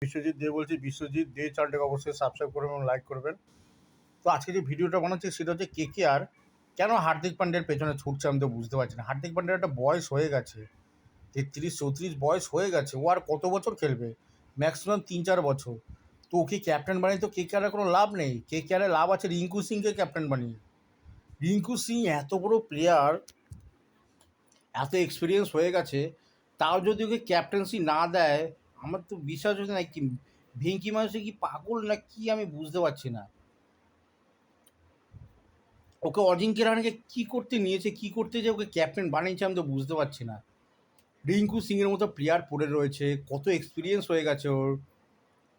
বিশ্বজিৎ দে বলছি। বিশ্বজিৎ দে চ্যানেলটাকে অবশ্যই সাবস্ক্রাইব করবেন এবং লাইক করবেন। তো আজকে যে ভিডিওটা বানাচ্ছি সেটা হচ্ছে কেকেআর কেন হার্দিক পান্ডিয়ার পেছনে ছুটছে আমি তো বুঝতে পারছি না। হার্দিক পান্ডিয়ার একটা বয়স হয়ে গেছে, 33-34 বয়স হয়ে গেছে। ও আর কত বছর খেলবে? ম্যাক্সিমাম 3-4 বছর। তো ওকে ক্যাপ্টেন বানিয়ে তো কেকেআরের কোনো লাভ নেই। কেকেআরের লাভ আছে রিঙ্কু সিংকে ক্যাপ্টেন বানিয়ে। রিঙ্কু সিং এত বড় প্লেয়ার, এত এক্সপিরিয়েন্স হয়ে গেছে, তাও যদি ওকে ক্যাপ্টেন্সি না দেয় আমার তো বিশ্বাস হচ্ছে না। কি ভেঙ্কি মানুষে কি পাগল না কি আমি বুঝতে পারছি না। ওকে অজিঙ্ক্য রাহানেকে কী করতে নিয়েছে, কী করতে যে ওকে ক্যাপ্টেন বানিয়েছে আমি তো বুঝতে পারছি না। রিঙ্কু সিংয়ের মতো প্লেয়ার পড়ে রয়েছে, কত এক্সপিরিয়েন্স হয়ে গেছে ওর।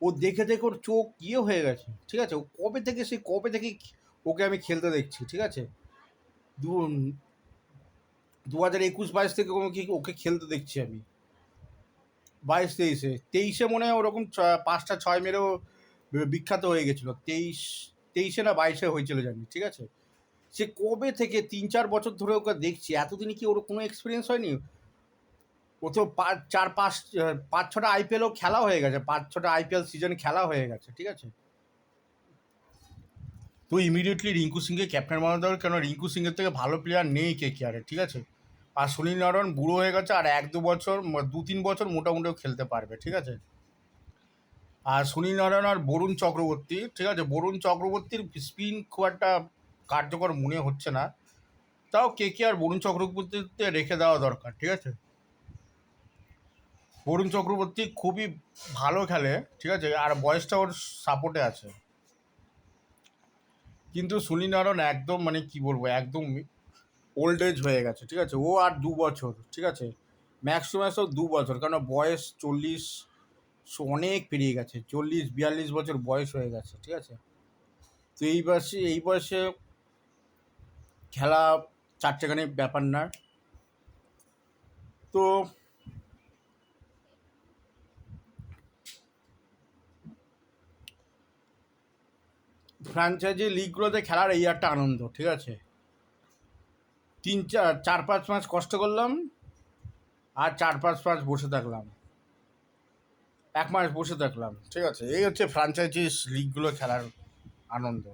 ও দেখে দেখে ওর চোখ ইয়ে হয়ে গেছে, ঠিক আছে। ও কবে থেকে ওকে আমি খেলতে দেখছি, ঠিক আছে। 2021-22 থেকে ওকে খেলতে দেখছি আমি। 22-23-এ মনে হয় ওরকম 5টা 6 মেরেও বিখ্যাত হয়ে গেছিলো। 23-23 না 22 হয়েছিল জানি, ঠিক আছে। সে কবে থেকে 3-4 বছর ধরে ওকে দেখছি, এতদিনে কি ওর কোনো এক্সপিরিয়েন্স হয়নি? ও তো 5-6টা আইপিএলও খেলা হয়ে গেছে, 5-6টা আইপিএল সিজন খেলা হয়ে গেছে, ঠিক আছে। তো ইমিডিয়েটলি রিঙ্কু সিংকে ক্যাপ্টেন বানানো দরকার, কেন রিঙ্কু সিংয়ের থেকে ভালো প্লেয়ার নেই কেকেআরে, ঠিক আছে। আর সুনীল নারায়ণ বুড়ো হয়ে গেছে, আর 2-3 বছর মোটামুটিও খেলতে পারবে, ঠিক আছে। আর সুনীল নারায়ণ আর বরুণ চক্রবর্তী, ঠিক আছে। বরুণ চক্রবর্তীর স্পিন খুব একটা কার্যকর মনে হচ্ছে না, তাও কেকেআর বরুণ চক্রবর্তীতে রেখে দেওয়া দরকার, ঠিক আছে। বরুণ চক্রবর্তী খুবই ভালো খেলে, ঠিক আছে, আর বয়সটা ওর সাপোর্টে আছে। কিন্তু সুনীল নারায়ণ একদম মানে কি বলবো, একদম ওল্ড এজ হয়ে গেছে, ঠিক আছে। ও আর 2 বছর, ঠিক আছে, ম্যাক্স টু ম্যাক্স 2 বছর, কারণ বয়স 40 অনেক পেরিয়ে গেছে, 40-42 বছর বয়স হয়ে গেছে, ঠিক আছে। তো এই বয়সে খেলা চারটেখানি ব্যাপার না। তো ফ্র্যাঞ্চাইজি লিগগুলোতে খেলার এই একটা আনন্দ, ঠিক আছে। 4-5 মাস কষ্ট করলাম, আর 4-5 মাস বসে থাকলাম, 1 মাস বসে থাকলাম, ঠিক আছে। এই হচ্ছে ফ্র্যাঞ্চাইজিস লিগগুলো খেলার আনন্দ।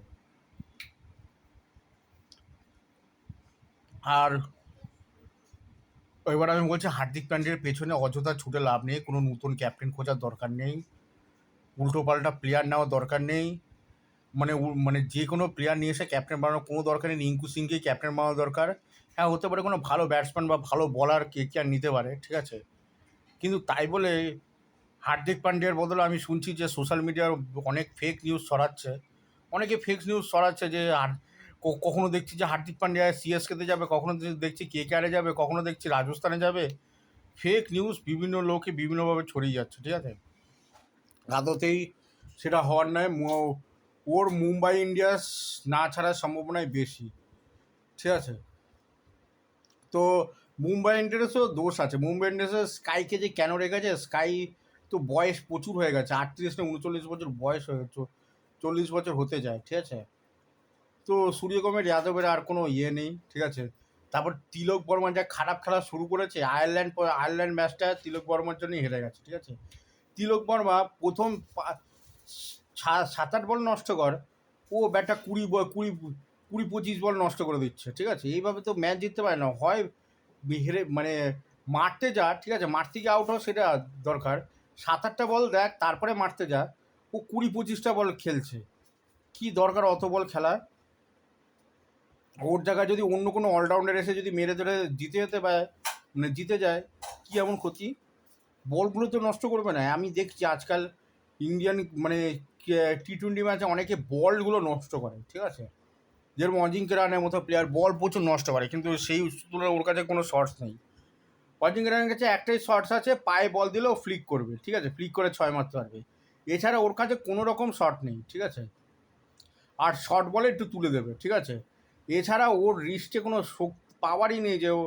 আর এবার আমি বলছি, হার্দিক পান্ডিয়ার পেছনে অযথা ছুটে লাভ নেই, কোনো নতুন ক্যাপ্টেন খোঁজার দরকার নেই, উল্টোপাল্টা প্লেয়ার নেওয়ার দরকার নেই। মানে যে কোনো প্লেয়ার নিয়ে এসে ক্যাপ্টেন বানানোর কোনো দরকার নেই। রিঙ্কু সিংকেই ক্যাপ্টেন বানানো দরকার। হ্যাঁ, হতে পারে কোনো ভালো ব্যাটসম্যান বা ভালো বলার কে আর নিতে পারে, ঠিক আছে। কিন্তু তাই বলে হার্দিক পান্ডিয়ার বদলে আমি শুনছি যে সোশ্যাল মিডিয়ার অনেক ফেক নিউজ ছড়াচ্ছে, অনেকে ফেক নিউজ ছড়াচ্ছে যে কখনো দেখছি যে হার্দিক পান্ডিয়া সিএসকেতে যাবে, কখনো দেখছি কেকেআরে যাবে, কখনো দেখছি রাজস্থানে যাবে। ফেক নিউজ বিভিন্ন লোকে বিভিন্নভাবে ছড়িয়ে যাচ্ছে, ঠিক আছে। আদতেই সেটা হওয়ার নয়। ওর মুম্বাই ইন্ডিয়ান্স না ছাড়ার সম্ভাবনাই বেশি, ঠিক আছে। তো মুম্বাই ইন্ডিয়ান্সও দোষ আছে। মুম্বাই ইন্ডিয়ান্সের স্কাইকে যে কেন রেখেছে, স্কাই তো বয়স প্রচুর হয়ে গেছে, 38 না 39 বছর বয়স হয়ে গেছে, 40 বছর হতে যায়, ঠিক আছে। তো সূর্যকুমার যাদবের আর কোনো ইয়ে নেই, ঠিক আছে। তারপর তিলক বর্মা যা খারাপ খেলা শুরু করেছে, আয়ারল্যান্ড ম্যাচটা তিলক বর্মার জন্যই হেরে গেছে, ঠিক আছে। তিলক বর্মা প্রথম 7-8 বল নষ্ট কর, ও ব্যাটটা 20-25 বল নষ্ট করে দিচ্ছে, ঠিক আছে। এইভাবে তো ম্যাচ জিততে পারে না। হয় হেরে মানে মারতে যা, ঠিক আছে, মারতে গিয়ে আউট হওয়া সেটা দরকার। 7-8টা বল দেখ, তারপরে মারতে যা। ও 20-25টা বল খেলছে, কি দরকার অত বল খেলা? ওর জায়গায় যদি অন্য কোনো অলরাউন্ডার এসে যদি মেরে ধরে জিতে যায়, কি এমন ক্ষতি? বলগুলো তো নষ্ট করবে না। আমি দেখছি আজকাল ইন্ডিয়ান টি-20 ম্যাচে অনেকে বলগুলো নষ্ট করে, ঠিক আছে। যেরকম অজিঙ্ক্য রাহানের মতো প্লেয়ার বল প্রচুর নষ্ট করে, কিন্তু সেই তুলনায় ওর কাছে কোনো শর্টস নেই। অজিঙ্ক্য রাহানের কাছে একটাই শর্টস আছে, পায়ে বল দিলেও ফ্লিক করবে, ঠিক আছে, ফ্লিক করে 6 মারতে পারবে। এছাড়া ওর কাছে কোনো রকম শট নেই, ঠিক আছে। আর শর্ট বলে একটু তুলে দেবে, ঠিক আছে। এছাড়া ওর রিস্টে কোনো পাওয়ারই নেই যে ও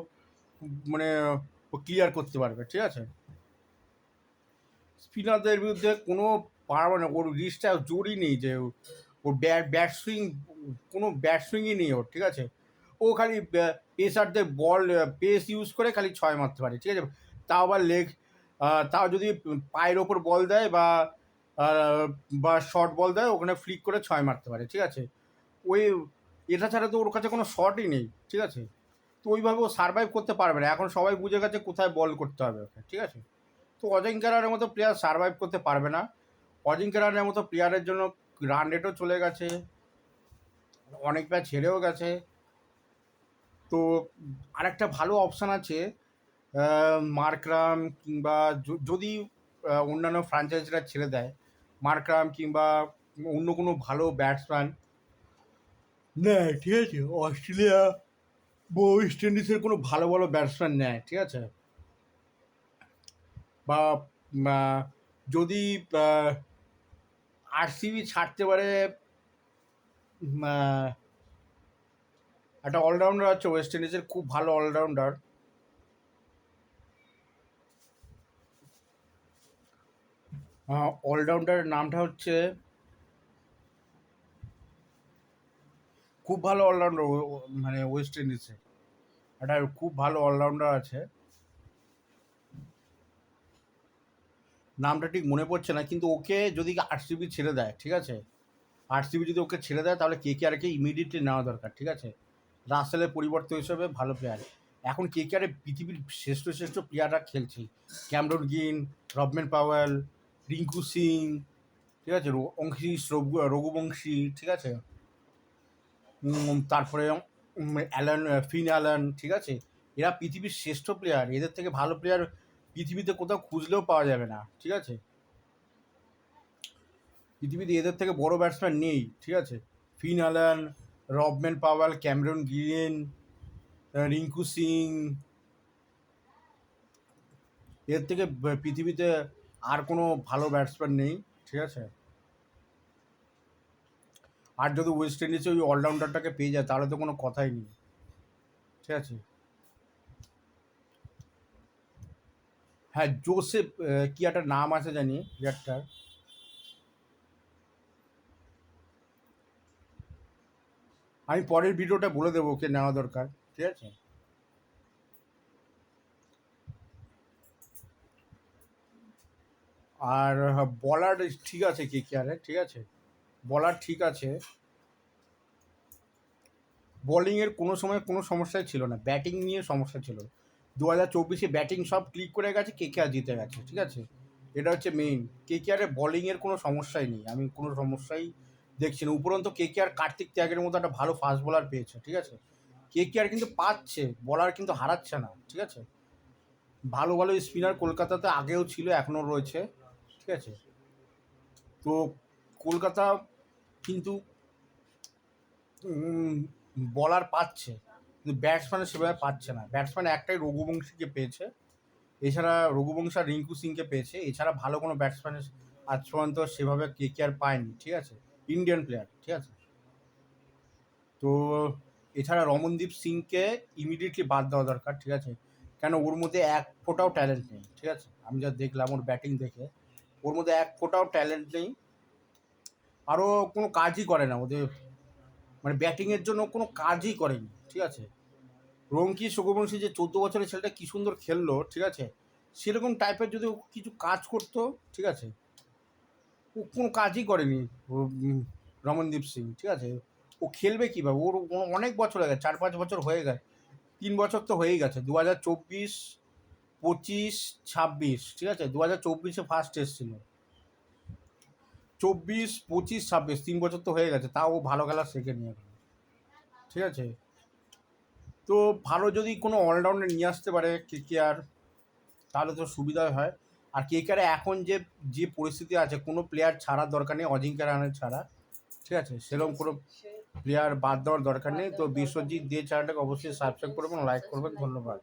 মানে ও ক্লিয়ার করতে পারবে, ঠিক আছে। স্পিনারদের বিরুদ্ধে কোনো পারবে না, ওর রিস্টটা জোরই নেই যে ওর ব্যাট সুইং, কোনো ব্যাট সুইংই নেই ওর, ঠিক আছে। ও খালি পেসারদের বল পেস ইউজ করে খালি 6 মারতে পারে, ঠিক আছে। তাও আবার তাও যদি পায়ের ওপর বল দেয় বা আর বা শর্ট বল দেয়, ওখানে ফ্লিক করে 6 মারতে পারে, ঠিক আছে। ওই এটা ছাড়া তো ওর কাছে কোনো শটই নেই, ঠিক আছে। তো ওইভাবে ও সারভাইভ করতে পারবে না, এখন সবাই বুঝে গেছে কোথায় বল করতে হবে ওকে, ঠিক আছে। তো অজিঙ্ক্য রাহানের মতো প্লেয়ার সারভাইভ করতে পারবে না। অজিঙ্ক্য রাহানের মতো প্লেয়ারের জন্য রান রেটও চলে গেছে, অনেক ম্যাচ হেরেও গেছে। তো আরেকটা ভালো অপশান আছে, মার্করাম কিংবা যদি অন্যান্য ফ্র্যাঞ্চাইজিরা ছেড়ে দেয়, মার্করাম কিংবা অন্য কোনো ভালো ব্যাটসম্যান নেয়, ঠিক আছে, অস্ট্রেলিয়া বা ওয়েস্ট ইন্ডিজের কোনো ভালো ভালো ব্যাটসম্যান নেয়, ঠিক আছে। বা যদি আরসিবি ছাড়তে পারে, একটা অলরাউন্ডার আছে ওয়েস্ট ইন্ডিজের, খুব ভালো অলরাউন্ডার, অলরাউন্ডারের নামটা হচ্ছে, খুব ভালো অলরাউন্ডার মানে ওয়েস্ট ইন্ডিজে একটা খুব ভালো অলরাউন্ডার আছে, নামটা ঠিক মনে পড়ছে না, কিন্তু ওকে যদি আরসিবি ছেড়ে দেয়, ঠিক আছে, আরসিবি যদি ওকে ছেড়ে দেয় তাহলে কেকেআরকে ইমিডিয়েটলি নেওয়া দরকার, ঠিক আছে। রাসেলের পরিবর্তে হিসেবে ভালো প্লেয়ার, এখন কেকেআরে পৃথিবীর শ্রেষ্ঠ শ্রেষ্ঠ প্লেয়াররা খেলছে, Cameron green, Rovman Powell, Rinku Singh, ঠিক আছে, অঙ্কিশ রঘুবংশী, ঠিক আছে, তারপরে অ্যালান, ফিন অ্যালান, ঠিক আছে। এরা পৃথিবীর শ্রেষ্ঠ প্লেয়ার, এদের থেকে ভালো প্লেয়ার পৃথিবীতে কোথাও খুঁজলেও পাওয়া যাবে না, ঠিক আছে। পৃথিবীতে এদের থেকে বড় ব্যাটসম্যান নেই, ঠিক আছে। Finn Allen, Rovman Powell, Cameron Green, Rinku Singh, এর থেকে পৃথিবীতে আর কোনো ভালো ব্যাটসম্যান নেই, ঠিক আছে। আর যদি ওয়েস্ট ইন্ডিজে ওই অলরাউন্ডারটাকে পেয়ে যায় তাহলে তো কোনো কথাই নেই, ঠিক আছে। হ্যাঁ, জোসেফ কি একটা নাম আছে জানি প্লেয়ারটার, আমি পরের ভিডিওটা বলে দেবো ওকে নেওয়া দরকার, ঠিক আছে। আর বলার ঠিক আছে কেকেআরে, ঠিক আছে, বলার ঠিক আছে, বোলিংয়ের কোনো সময় কোনো সমস্যাই ছিল না, ব্যাটিং নিয়ে সমস্যা ছিল। 2024 ব্যাটিং সব ক্লিক করে গেছে, কেকেআর জিতে গেছে, ঠিক আছে। এটা হচ্ছে মেইন, কেকেআরে বোলিংয়ের কোনো সমস্যাই নেই, আমি কোনো সমস্যাই দেখছি না। উপরন্তু কেকেআর কার্তিক ত্যাগের মতো একটা ভালো ফাস্ট বোলার পেয়েছে, ঠিক আছে। কেকেআর কিন্তু পাচ্ছে, বলার কিন্তু হারাচ্ছে না, ঠিক আছে। ভালো ভালো স্পিনার কলকাতাতে আগেও ছিল, এখনও রয়েছে, ঠিক আছে। তো কলকাতা কিন্তু বলার পাচ্ছে, কিন্তু ব্যাটসম্যানের সেভাবে পাচ্ছে না। ব্যাটসম্যান একটাই রঘুবংশীকে পেয়েছে, এছাড়া রঘুবংশী আর রিঙ্কু সিংকে পেয়েছে, এছাড়া ভালো কোনো ব্যাটসম্যানের আজ পর্যন্ত সেভাবে কেকেআর পায়নি, ঠিক আছে, ইন্ডিয়ান প্লেয়ার, ঠিক আছে। তো এছাড়া রমনদীপ সিংকে ইমিডিয়েটলি বাদ দেওয়া দরকার, ঠিক আছে, কেন ওর মধ্যে এক ফোঁটাও ট্যালেন্ট নেই, ঠিক আছে। আমি যা দেখলাম ওর ব্যাটিং দেখে, ওর মধ্যে এক ফোঁটাও ট্যালেন্ট নেই, আরও কোনো কাজই করে না ওদের, মানে ব্যাটিংয়ের জন্য কোনো কাজই করেনি, ঠিক আছে। রঙ্কি সুগবংশী যে 14 বছরের ছেলেটা কী সুন্দর খেললো, ঠিক আছে, সেরকম টাইপের যদি ও কিছু কাজ করতো, ঠিক আছে, ও কোনো কাজই করেনি রমনদীপ সিং, ঠিক আছে। ও খেলবে কীভাবে, ওর অনেক বছর হয়ে গেছে, 4-5 বছর হয়ে গেছে, 3 বছর তো হয়েই গেছে, 2024, 25, 26, ঠিক আছে, 2024 ফার্স্ট এসেছিল, 24, 25, 26, 3 বছর তো হয়ে গেছে, তাও ও ভালো খেলা শেখেনি এখন, ঠিক আছে। তো ভালো যদি কোনো অলরাউন্ডার নিয়ে আসতে পারে কেকেআর তাহলে তো সুবিধাই হয়। আর কেকেআরে এখন যে যে পরিস্থিতি আছে, কোনো প্লেয়ার ছাড়ার দরকার নেই, অজিঙ্ক্য রাহানে ছাড়া, ঠিক আছে, সেরকম কোনো প্লেয়ার বাদ দেওয়ার দরকার নেই। তো বিশ্বজিৎ দিয়ে চ্যানেলটাকে অবশ্যই সাবস্ক্রাইব করবেন, লাইক করবেন, ধন্যবাদ।